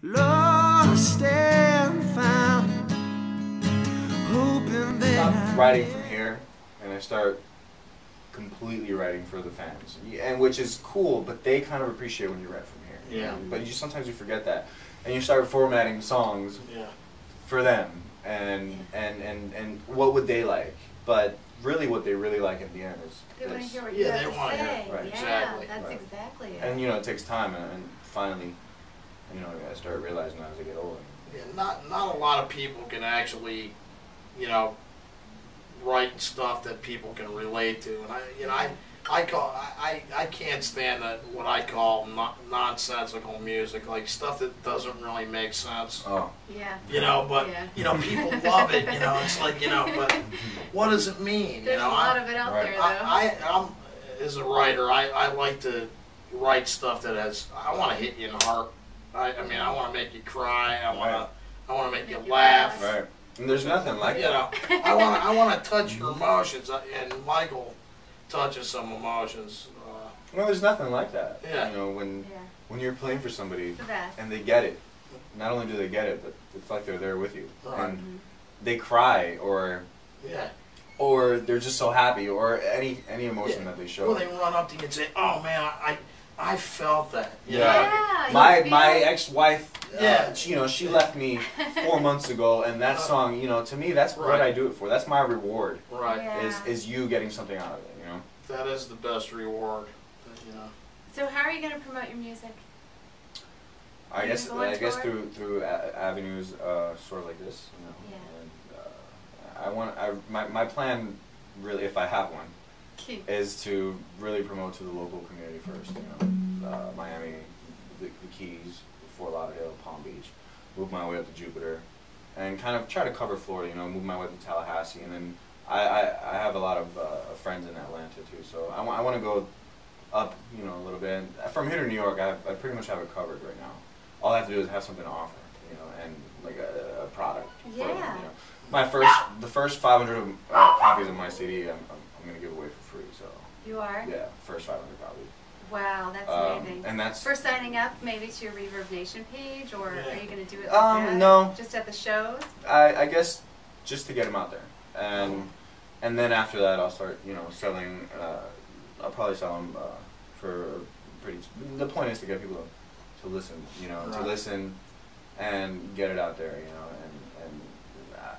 Lost and found, hoping that I stop writing from here, and I start completely writing for the fans, and which is cool. But they kind of appreciate when you write from here. Yeah. But sometimes you forget that, and you start formatting songs for them, and what would they like? But really, what they really like at the end is they want to hear what you have to say. Right. Yeah, Exactly. that's exactly it. And it takes time, and finally, I start realizing that as I get older. Yeah, not a lot of people can actually, write stuff that people can relate to, and I can't stand what I call nonsensical music, like stuff that doesn't really make sense. Oh. Yeah. But people love it. It's like but what does it mean? There's a lot of it out there, though. I'm as a writer, I like to write stuff that I want to hit you in the heart. I want to make you cry. I want to make you laugh. Right. And there's nothing like that. I want to touch your emotions, and Michael touches some emotions. Well, there's nothing like that. Yeah. When you're playing for somebody best. and they get it, not only do they get it, but it's like they're there with you, Right. and they cry or they're just so happy or any emotion that they show. Well, they run up to you and say, "Oh man, I felt that." My ex-wife, Yeah. she left me 4 months ago, and that song, to me, that's what I do it for. That's my reward. Right. Yeah. Is you getting something out of it, That is the best reward. So how are you going to promote your music? I guess tour? through avenues sort of like this, Yeah. And my plan, really, if I have one, is to really promote to the local community first. Miami, the Keys, Fort Lauderdale, Palm Beach, move my way up to Jupiter, and kind of try to cover Florida. Move my way to Tallahassee, and then I have a lot of friends in Atlanta too. So I want to go up, a little bit. And from here to New York, I pretty much have it covered right now. All I have to do is have something to offer, and like a product. Yeah. The first 500 copies of my CD, I'm going to give away for free. So. You are? Yeah, first 500 copies. Wow, that's amazing. And that's for signing up, maybe to your Reverb Nation page, or are you going to do it like that? No. Just at the shows? I guess just to get them out there, and then after that, I'll start, selling. I'll probably sell them for pretty. The point is to get people to listen, to listen and get it out there, and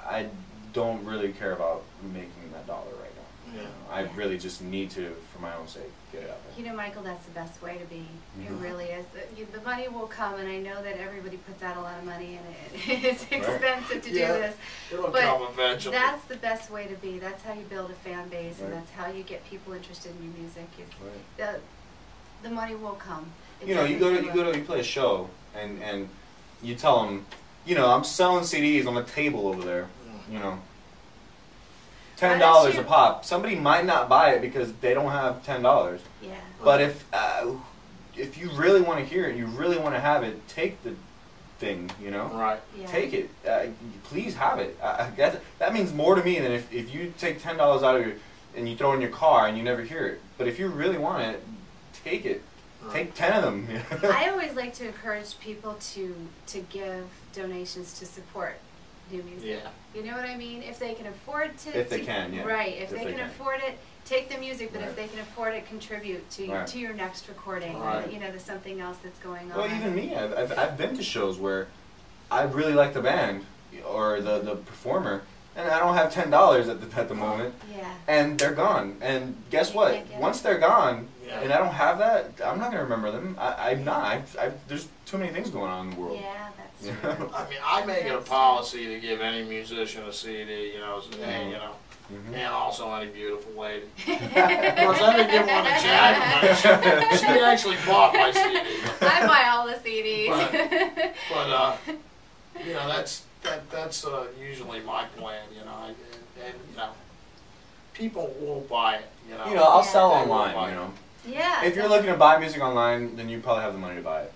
I don't really care about making that dollar right now. I really just need to, for my own sake, get it out there. Michael, that's the best way to be. It really is. The money will come, and I know that everybody puts out a lot of money, and it's expensive to do this. It'll but come eventually. That's the best way to be. That's how you build a fan base, and that's how you get people interested in your music. The money will come. You play a show, and you tell them, I'm selling CDs on the table over there, $10 a pop. Somebody might not buy it because they don't have $10. Yeah. But if you really want to hear it, you really want to have it, take the thing, Right. Yeah. Take it. Please have it. That means more to me than if you take $10 out of and you throw it in your car and you never hear it. But if you really want it, take it. Take 10 of them. I always like to encourage people to give donations to support new music. Yeah. You know what I mean? If they can afford to. If they can, yeah. Right. If they can afford it, take the music. But Right. if they can afford it, contribute to your next recording. Right. There's something else that's going on. Well, even me, I've been to shows where I really like the band or the performer, and I don't have $10 at the moment. Yeah. And they're gone. And guess what? Once they're gone, and I don't have that, I'm not gonna remember them. I'm not. There's too many things going on in the world. Yeah, that's true. I make it a policy to give any musician a CD, and also any beautiful lady. Of course, I didn't give one to Jack, but she actually bought my CD. I buy all the CDs. But that's usually my plan, and people will buy it, I'll sell online, Yeah. If you're looking to buy music online, then you probably have the money to buy it.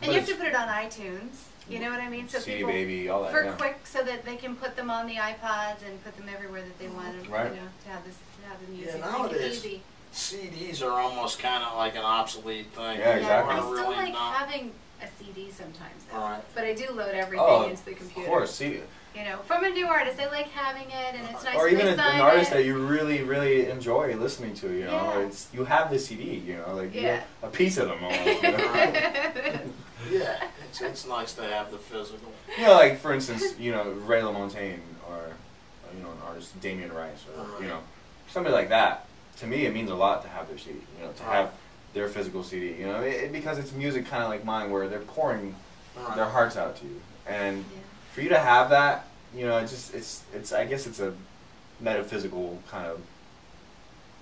And you have to put it on iTunes. You know what I mean? So CD people, Baby, all that. for quick, so that they can put them on the iPods and put them everywhere that they want them, Right. to have the music. Yeah, nowadays, easy. CDs are almost kind of like an obsolete thing. Yeah, exactly. I still Really like not. having a CD sometimes. Right. But I do load everything into the Of computer. course, see. You know, from a new artist, I like having it, and it's nice. Or even an artist it. that you really, really enjoy listening to. You know, Yeah. it's you have the CD. You know, like you Yeah. have a piece of them almost. You know? Yeah, it's nice to have the physical. You know, like for instance, you know, Ray LaMontagne, or you know, an artist, Damien Rice, or you know, somebody like that. To me, it means a lot to have their CD. You know, to have their physical CD. You know, because it's music kind of like mine, where they're pouring their hearts out to you, and for you to have that, you know, it's I guess it's a metaphysical kind of,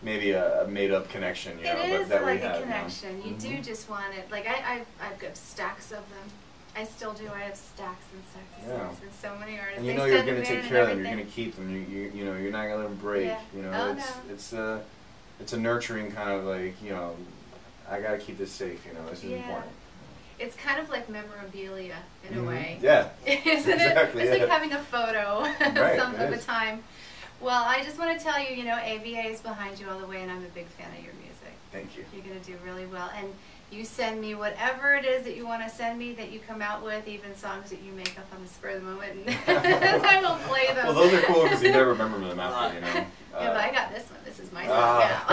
maybe a made up connection. You know, It is that like we have, a connection. You Mm-hmm. do just want it. Like I've got stacks of them. I still do. I have stacks and stacks of songs from so many artists. And you They know you're send going to them in take and care of them. You're everything. going to keep them. You know you're not going to let them break. Yeah. You know, Oh, it's a nurturing kind of like, you know, I got to keep this safe. You know, this is important. It's kind of like memorabilia in a way. Yeah. Isn't Exactly, it? It's like having a photo of a time. Well, I just want to tell you, you know, AvA is behind you all the way, and I'm a big fan of your music. Thank you. You're going to do really well. And you send me whatever it is that you want to send me, that you come out with, even songs that you make up on the spur of the moment, and I will play them. Well, those are cool because you never remember them after, you know. Yeah, but I got this one. This is my song now.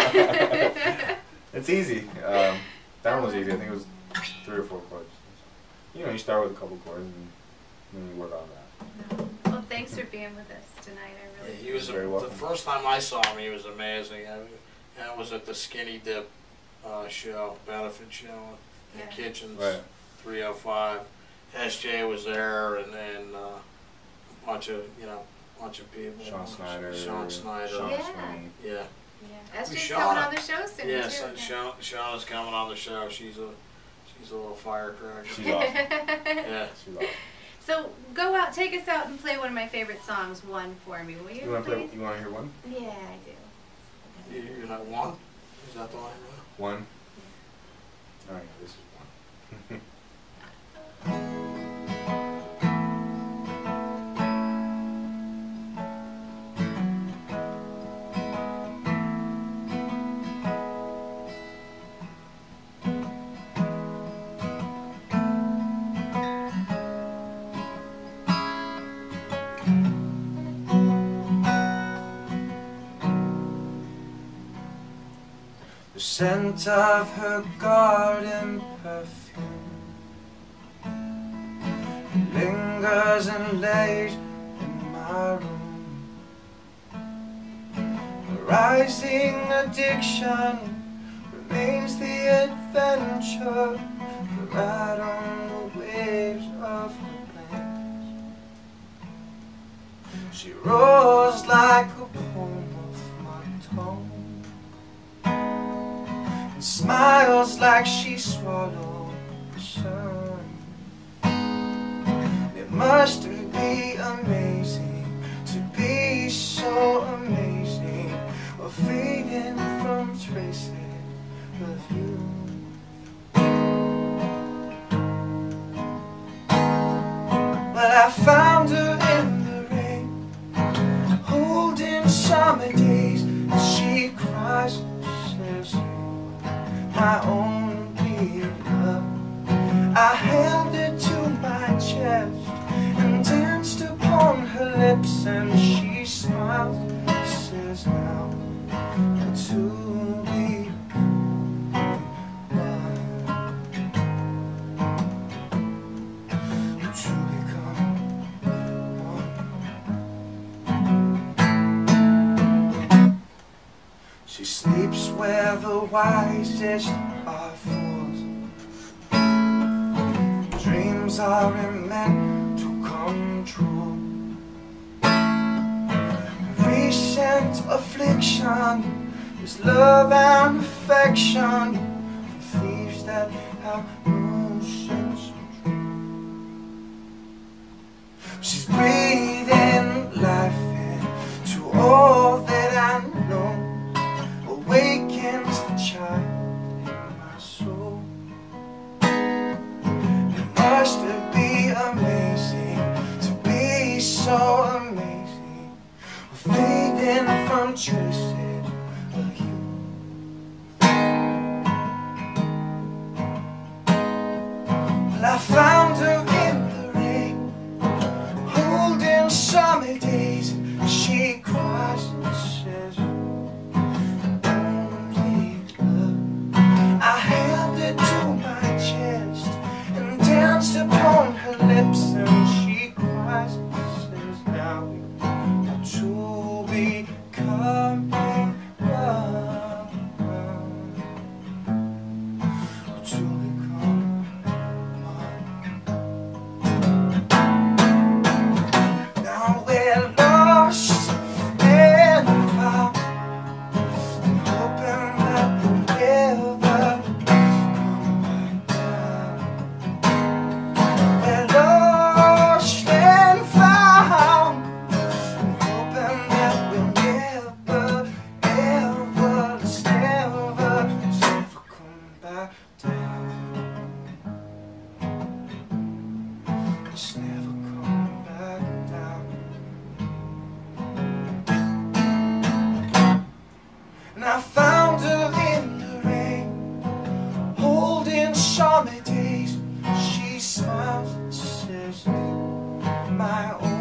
It's easy. That one was easy. I think it was 3 or 4 chords. You know, you start with a couple chords and then you work on that. Well, thanks for being with us tonight. I really. He was very welcome. The first time I saw him, he was amazing. I mean, that was at the Skinny Dip show, benefit show in Kitchens, 305. SJ was there, and then a bunch of people. Sean Snyder. Sean Yeah. Yeah. Yeah. SJ's coming on the show soon too. Sean is coming on the show. She's a little firecracker. She's awesome. Yeah. She's awesome. So go out, take us out, and play one of my favorite songs, one for me, will you? You want to please? play? You want to hear one? Yeah, I do. You're not one? Is that the line? One. Oh yeah, this is one. The scent of her garden perfume lingers and lays in my room. A rising addiction remains the adventure, the ride on the waves of her plans. She roars like a poem off my tongue, smiles like she swallowed the sun. It must be amazing to be so amazing, or fading from traces of you. But I found her in the rain, holding summer days, and she cries and says, my only love. I held it to my chest and danced upon her lips, and she smiles and says, now to be one, to become one. She sleeps where the wisest are fools. Dreams are meant to come true. Recent affliction is love and affection for thieves that have no sense of truth. She's breathing life into all that I know, awakens the child in my soul. It must be amazing to be so amazing, fading from traces of you. Well, I touched upon her lips and she cries, says now we are truly coming round, truly coming round. Now we're lost and found, and hoping that we'll never come back down. We're lost and found, and hoping that we'll never, ever, let's never come back down. Let's never come back down. And I found her in the rain, holding summer days. She smiles and says, my own